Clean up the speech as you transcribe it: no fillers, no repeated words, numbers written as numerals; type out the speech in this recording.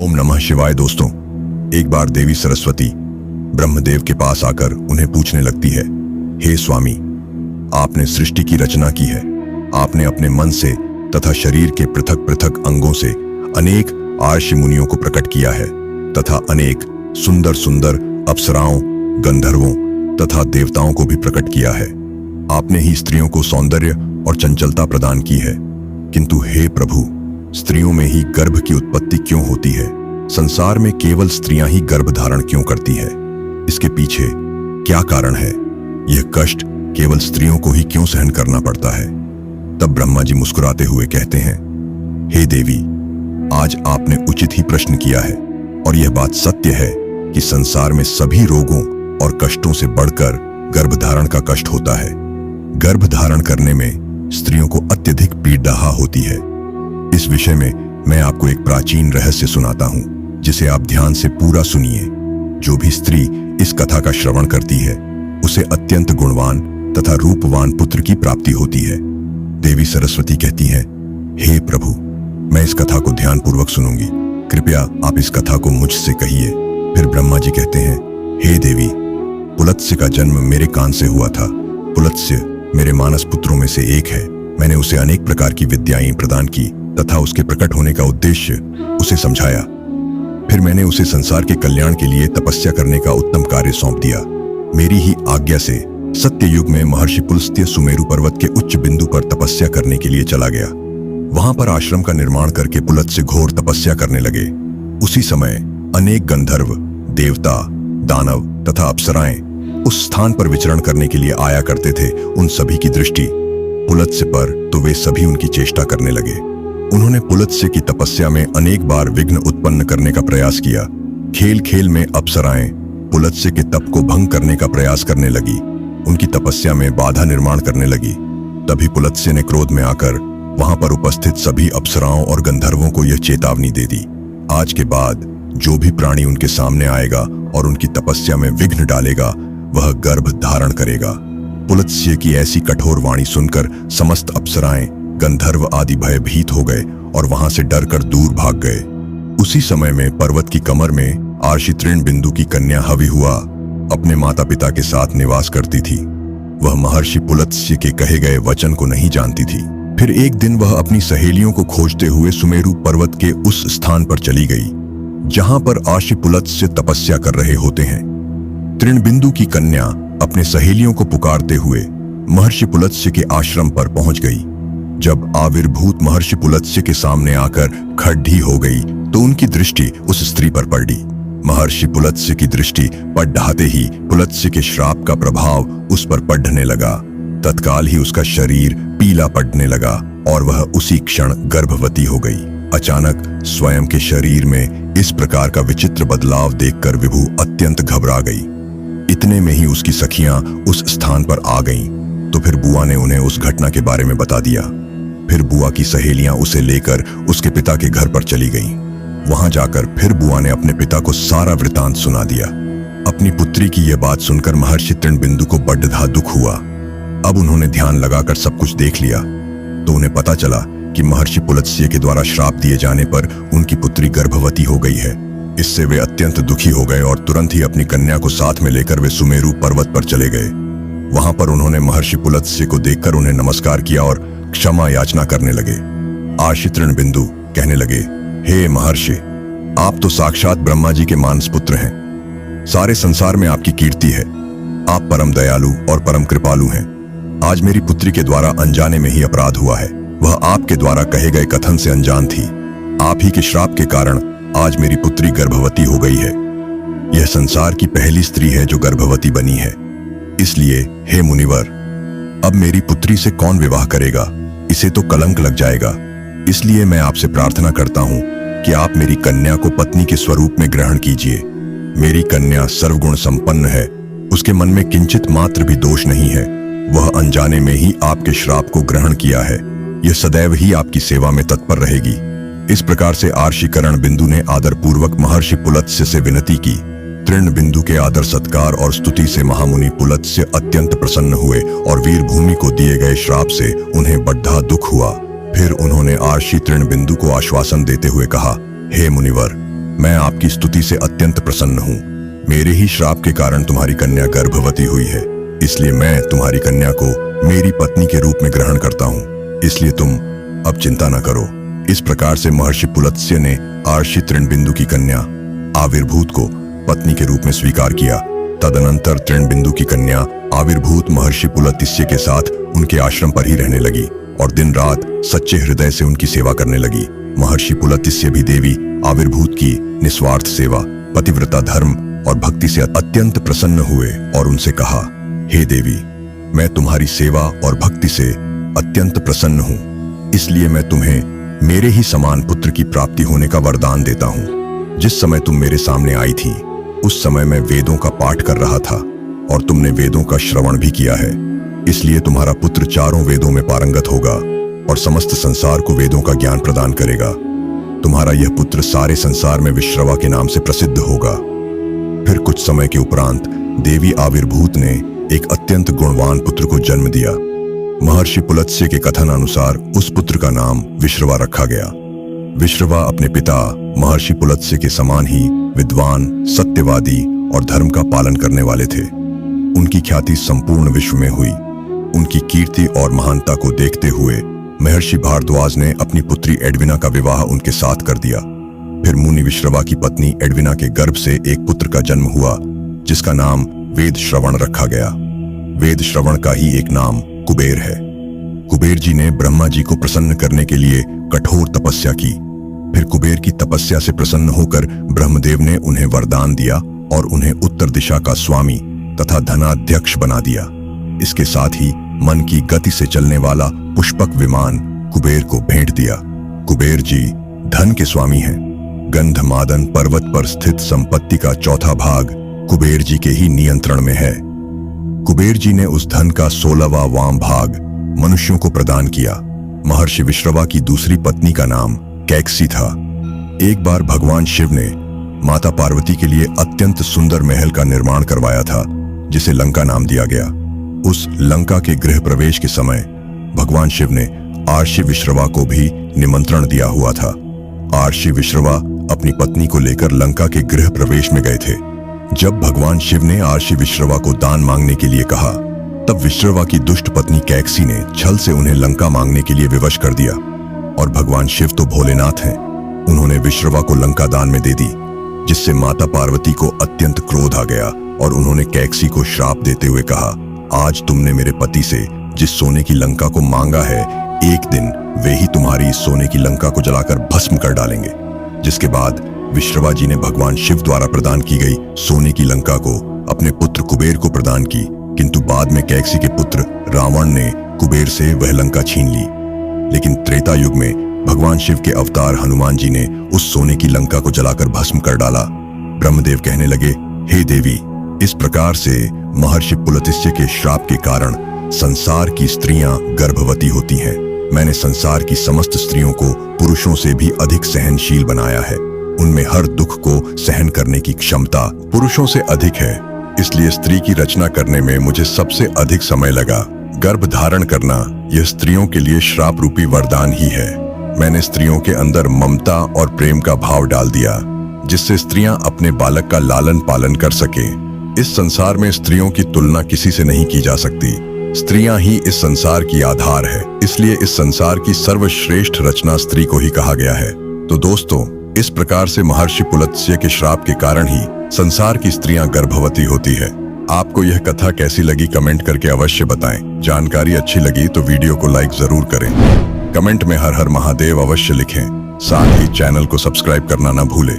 ओम नमः शिवाय। दोस्तों, एक बार देवी सरस्वती ब्रह्मदेव के पास आकर उन्हें पूछने लगती है, हे स्वामी, आपने सृष्टि की रचना की है। आपने अपने मन से तथा शरीर के पृथक पृथक अंगों से अनेक आर्षि मुनियों को प्रकट किया है तथा अनेक सुंदर सुंदर अप्सराओं, गंधर्वों तथा देवताओं को भी प्रकट किया है। आपने ही स्त्रियों को सौंदर्य और चंचलता प्रदान की है। किंतु हे प्रभु, स्त्रियों में ही गर्भ की उत्पत्ति क्यों होती है? संसार में केवल स्त्रियां ही गर्भ धारण क्यों करती है? इसके पीछे क्या कारण है? यह कष्ट केवल स्त्रियों को ही क्यों सहन करना पड़ता है? तब ब्रह्मा जी मुस्कुराते हुए कहते हैं, हे देवी, आज आपने उचित ही प्रश्न किया है और यह बात सत्य है कि संसार में सभी रोगों और कष्टों से बढ़कर गर्भधारण का कष्ट होता है। गर्भ धारण करने में स्त्रियों को अत्यधिक पीड़ा होती है। इस विषय में मैं आपको एक प्राचीन रहस्य सुनाता हूं, जिसे आप ध्यान से पूरा सुनिए। जो भी स्त्री इस कथा का श्रवण करती है, उसे अत्यंत गुणवान तथा रूपवान पुत्र की प्राप्ति होती है। देवी सरस्वती कहती हैं, हे प्रभु, मैं इस कथा को ध्यानपूर्वक सुनूंगी। कृपया आप इस कथा को मुझसे कहिए। फिर ब्रह्मा जी कहते हैं, हे देवी, पुलत्स्य का जन्म मेरे कान से हुआ था। पुलत्स्य मेरे मानस पुत्रों में से एक है। मैंने उसे अनेक प्रकार की विद्याएं प्रदान की तथा उसके प्रकट होने का उद्देश्य उसे समझाया। फिर मैंने उसे संसार के कल्याण के लिए तपस्या करने का उत्तम कार्य सौंप दिया। मेरी ही आज्ञा से सत्य युग में महर्षि पुलस्त्य सुमेरु पर्वत के उच्च बिंदु पर तपस्या करने के लिए चला गया। वहां पर आश्रम का निर्माण करके पुलत्स्य घोर तपस्या करने लगे। उसी समय अनेक गंधर्व, देवता, दानव तथा अप्सराएं उस स्थान पर विचरण करने के लिए आया करते थे। उन सभी की दृष्टि पुलत्स्य पर, तो वे सभी उनकी चेष्टा करने लगे। उन्होंने पुलत्स्य की तपस्या में अनेक बार विघ्न उत्पन्न करने का प्रयास किया। खेल खेल में अप्सराएं पुलत्स्य के तप को भंग करने का प्रयास करने लगी, उनकी तपस्या में बाधा निर्माण करने लगी। तभी पुलत्स्य ने क्रोध में आकर वहां पर उपस्थित सभी अप्सराओं और गंधर्वों को यह चेतावनी दे दी, आज के बाद जो भी प्राणी उनके सामने आएगा और उनकी तपस्या में विघ्न डालेगा, वह गर्भ धारण करेगा। पुलत्स्य की ऐसी कठोर वाणी सुनकर समस्त अप्सराएं, गंधर्व आदि भयभीत हो गए और वहां से डरकर दूर भाग गए। उसी समय में पर्वत की कमर में आर्षि तृणबिंदु की कन्या हविहुआ अपने माता पिता के साथ निवास करती थी। वह महर्षि पुलत्स्य के कहे गए वचन को नहीं जानती थी। फिर एक दिन वह अपनी सहेलियों को खोजते हुए सुमेरु पर्वत के उस स्थान पर चली गई जहां पर आर्षि पुलत्स्य तपस्या कर रहे होते हैं। तृणबिंदु की कन्या अपने सहेलियों को पुकारते हुए महर्षि पुलत्स्य के आश्रम पर पहुंच गई। जब आविर्भूत महर्षि पुलत्स्य के सामने आकर खड़ी हो गई तो उनकी दृष्टि उस स्त्री पर पड़ी। महर्षि पुलत्स्य की दृष्टि पड़ते ही पुलत्स्य के श्राप का प्रभाव उस पर पड़ने लगा। तत्काल ही उसका शरीर पीला पड़ने लगा और वह उसी क्षण गर्भवती हो गई। अचानक स्वयं के शरीर में इस प्रकार का विचित्र बदलाव देखकर विभु अत्यंत घबरा गई। इतने में ही उसकी सखियां उस स्थान पर आ गईं। तो फिर बुआ ने उन्हें उस घटना के बारे में बता दिया। फिर बुआ की सहेलियां उसे लेकर उसके पिता के घर पर चली गईं। वहां जाकर फिर बुआ ने अपने पिता को सारा वृतांत सुना दिया। अपनी पुत्री की यह बात सुनकर महर्षि तृणबिंदु को बड्ढा दुख हुआ। अब उन्होंने ध्यान लगाकर सब कुछ देख लिया तो उन्हें पता चला कि महर्षि पुलत्स्य के द्वारा श्राप दिए जाने पर उनकी पुत्री गर्भवती हो गई है। इससे वे अत्यंत दुखी हो गए और तुरंत ही अपनी कन्या को साथ में लेकर वे सुमेरु पर्वत पर चले गए। वहां पर उन्होंने महर्षि पुलत्स्य को देखकर उन्हें नमस्कार किया और क्षमा याचना करने लगे। आर्षि तृणबिंदु कहने लगे, हे महर्षि, आप तो साक्षात ब्रह्मा जी के मानस पुत्र हैं। सारे संसार में आपकी कीर्ति है। आप परम दयालु और परम कृपालु हैं। आज मेरी पुत्री के द्वारा अनजाने में ही अपराध हुआ है। वह आपके द्वारा कहे गए कथन से अनजान थी। आप ही के श्राप के कारण आज मेरी पुत्री गर्भवती हो गई है। यह संसार की पहली स्त्री है जो गर्भवती बनी है। इसलिए हे मुनिवर, अब मेरी पुत्री से कौन विवाह करेगा? इसे तो कलंक लग जाएगा। इसलिए मैं आपसे प्रार्थना करता हूं कि आप मेरी कन्या को पत्नी के स्वरूप में ग्रहण कीजिए। मेरी कन्या सर्वगुण संपन्न है। उसके मन में किंचित मात्र भी दोष नहीं है। वह अनजाने में ही आपके श्राप को ग्रहण किया है। यह सदैव ही आपकी सेवा में तत्पर रहेगी। इस प्रकार से आर्षि तृणबिंदु ने आदरपूर्वक महर्षि पुलत्स्य से विनती की। तृणबिंदु के आदर सत्कार और स्तुति से महामुनि पुलत्स्य अत्यंत प्रसन्न हुए और वीरभूमि को दिए गए श्राप से उन्हें बड्ढा दुख हुआ। फिर उन्होंने आर्षि तृणबिंदु को आश्वासन देते हुए कहा, हे मुनिवर, मैं आपकी स्तुति से अत्यंत प्रसन्न हूँ। मेरे ही श्राप के कारण तुम्हारी कन्या गर्भवती हुई है, इसलिए मैं तुम्हारी कन्या को मेरी पत्नी के रूप में ग्रहण करता हूँ। इसलिए तुम अब चिंता न करो। इस प्रकार से महर्षि पुलत्स्य ने आर्षि तृणबिंदु की कन्या आविर्भूत को पत्नी के रूप में स्वीकार किया। तदनंतर तृणबिंदु की कन्या आविर्भूत महर्षि पुलत्स्य के साथ उनके आश्रम पर ही रहने लगी और दिन रात सच्चे हृदय से उनकी सेवा करने लगी। महर्षि पुलत्स्य भी देवी आविर्भूत की निस्वार्थ सेवा, पतिव्रता धर्म और भक्ति से अत्यंत प्रसन्न हुए और उनसे कहा, हे देवी, मैं तुम्हारी सेवा और भक्ति से अत्यंत प्रसन्न हूँ, इसलिए मैं तुम्हें मेरे ही समान पुत्र की प्राप्ति होने का वरदान देता हूँ। जिस समय तुम मेरे सामने आई थी उस समय मैं वेदों का पाठ कर रहा था और तुमने वेदों का श्रवण भी किया है, इसलिए तुम्हारा पुत्र चारों वेदों में पारंगत होगा और समस्त संसार को वेदों का ज्ञान प्रदान करेगा। तुम्हारा यह पुत्र सारे संसार में विश्रवा के नाम से प्रसिद्ध होगा। फिर कुछ समय के उपरांत देवी आविर्भूत ने एक अत्यंत गुणवान पुत्र को जन्म दिया। महर्षि पुलत्स्य के कथन अनुसार उस पुत्र का नाम विश्रवा रखा गया। विश्रवा अपने पिता महर्षि पुलत्स्य के समान ही विद्वान, सत्यवादी और धर्म का पालन करने वाले थे। उनकी ख्याति संपूर्ण विश्व में हुई। उनकी कीर्ति और महानता को देखते हुए महर्षि भारद्वाज ने अपनी पुत्री एडविना का विवाह उनके साथ कर दिया। फिर मुनि विश्रवा की पत्नी एडविना के गर्भ से एक पुत्र का जन्म हुआ जिसका नाम वेद श्रवण रखा गया। वेद श्रवण का ही एक नाम कुबेर है। कुबेर जी ने ब्रह्मा जी को प्रसन्न करने के लिए कठोर तपस्या की। फिर कुबेर की तपस्या से प्रसन्न होकर ब्रह्मदेव ने उन्हें वरदान दिया और उन्हें उत्तर दिशा का स्वामी तथा धनाध्यक्ष बना दिया। इसके साथ ही मन की गति से चलने वाला पुष्पक विमान कुबेर को भेंट दिया। कुबेर जी धन के स्वामी हैं। गंधमादन पर्वत पर स्थित संपत्ति का चौथा भाग कुबेर जी के ही नियंत्रण में है। कुबेर जी ने उस धन का 16वां वाम भाग मनुष्यों को प्रदान किया। महर्षि विश्रवा की दूसरी पत्नी का नाम कैकसी था। एक बार भगवान शिव ने माता पार्वती के लिए अत्यंत सुंदर महल का निर्माण करवाया था जिसे लंका नाम दिया गया। उस लंका के गृह प्रवेश के समय भगवान शिव ने आर्षि विश्रवा को भी निमंत्रण दिया हुआ था। आर्षि विश्रवा अपनी पत्नी को लेकर लंका के गृह प्रवेश में गए थे। जब भगवान शिव ने आर्षि विश्रवा को दान मांगने के लिए कहा तब विश्रवा की दुष्ट पत्नी कैकसी ने छल से उन्हें लंका मांगने के लिए विवश कर दिया। और भगवान शिव तो भोलेनाथ हैं, उन्होंने विश्रवा को लंका दान में दे दी, जिससे माता पार्वती को अत्यंत क्रोध आ गया और उन्होंने कैकसी को श्राप देते हुए कहा, आज तुमने मेरे पति से जिस सोने की लंका को मांगा है, एक दिन वे ही तुम्हारी इस सोने की लंका को जलाकर भस्म कर डालेंगे। जिसके बाद विश्रवा जी ने भगवान शिव द्वारा प्रदान की गई सोने की लंका को अपने पुत्र कुबेर को प्रदान की, किंतु बाद में कैकसी के पुत्र रावण ने कुबेर से वह लंका छीन ली। लेकिन त्रेता युग में भगवान शिव के अवतार हनुमान जी ने उस सोने की लंका को जलाकर भस्म कर डाला। ब्रह्मदेव कहने लगे, हे देवी, इस प्रकार से महर्षि पुलत्स्य के श्राप के कारण संसार की स्त्रियां गर्भवती होती हैं। मैंने संसार की समस्त स्त्रियों को पुरुषों से भी अधिक सहनशील बनाया है। उनमें हर दुख को सहन करने की क्षमता पुरुषों से अधिक है। इसलिए स्त्री की रचना करने में मुझे सबसे अधिक समय लगा। गर्भ धारण करना यह स्त्रियों के लिए श्राप रूपी वरदान ही है। मैंने स्त्रियों के अंदर ममता और प्रेम का भाव डाल दिया, जिससे स्त्रियां अपने बालक का लालन पालन कर सकें। इस संसार में स्त्रियों की तुलना किसी से नहीं की जा सकती। स्त्रियां ही इस संसार की आधार है, इसलिए इस संसार की सर्वश्रेष्ठ रचना स्त्री को ही कहा गया है। तो दोस्तों, इस प्रकार से महर्षि पुलत्स्य के श्राप के कारण ही संसार की स्त्रियां गर्भवती होती है। आपको यह कथा कैसी लगी कमेंट करके अवश्य बताएं। जानकारी अच्छी लगी तो वीडियो को लाइक जरूर करें। कमेंट में हर हर महादेव अवश्य लिखें। साथ ही चैनल को सब्सक्राइब करना ना भूलें।